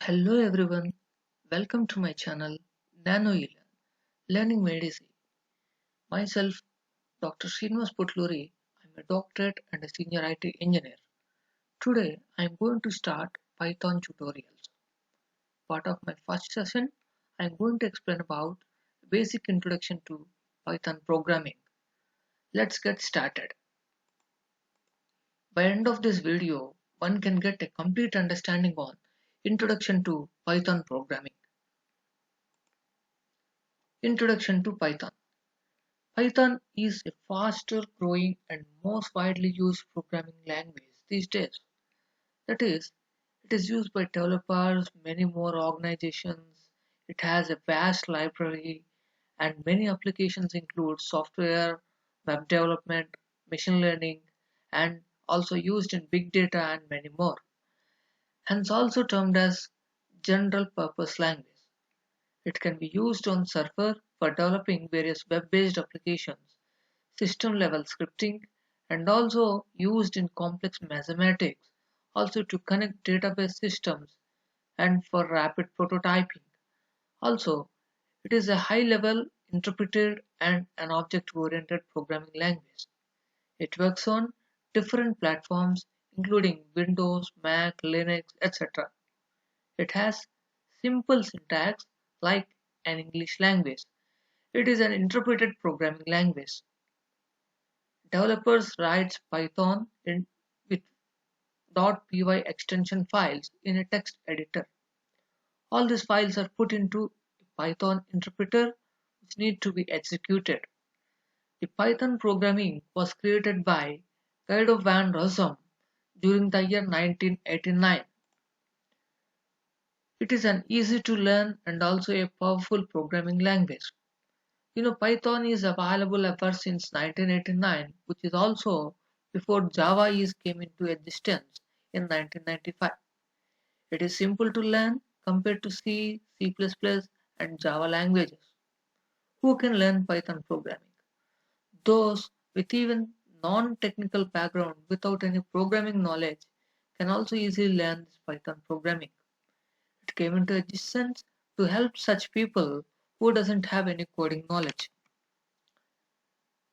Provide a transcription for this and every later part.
Hello everyone, welcome to my channel Nano Learning Made Easy. Myself, Dr. Srinivas Putluri, I'm a doctorate and a senior IT engineer. Today, I'm going to start Python tutorials. Part of my first session, I'm going to explain about basic introduction to Python programming. Let's get started. By end of this video, one can get a complete understanding on Introduction to Python programming. Introduction to Python. Python is a faster growing and most widely used programming language these days. That is, it is used by developers, many more organizations. It has a vast library, and many applications include software, web development, machine learning, and also used in big data and many more. Hence, also termed as general purpose language. It can be used on server for developing various web-based applications, system-level scripting, and also used in complex mathematics, also to connect database systems and for rapid prototyping. Also, it is a high-level interpreted and an object-oriented programming language. It works on different platforms including Windows, Mac, Linux, etc. It has simple syntax like an English language. It is an interpreted programming language. Developers write Python with .py extension files in a text editor. All these files are put into a Python interpreter which need to be executed. The Python programming was created by Guido van Rossum during the year 1989. It is an easy to learn and also a powerful programming language. Python is available ever since 1989, which is also before Java came into existence in 1995. It is simple to learn compared to C, C++, and Java languages. Who can learn Python programming? Those with even non-technical background without any programming knowledge can also easily learn this Python programming. It came into existence to help such people who doesn't have any coding knowledge.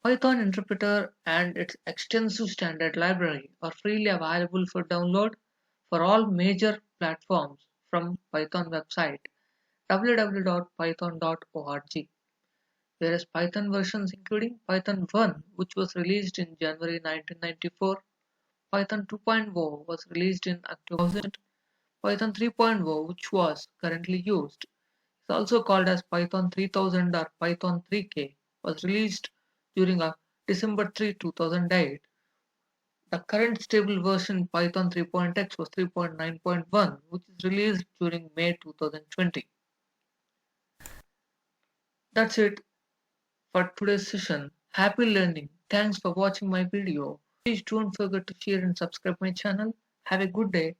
Python interpreter and its extensive standard library are freely available for download for all major platforms from Python website www.python.org. Various Python versions including Python 1 which was released in January 1994, Python 2.0 was released in October 2000, Python 3.0 which was currently used is also called as Python 3000 or Python 3K was released during December 3, 2008. The current stable version Python 3.x was 3.9.1 which is released during May 2020. That's it for today's session. Happy learning. Thanks for watching my video. Please don't forget to share and subscribe my channel. Have a good day.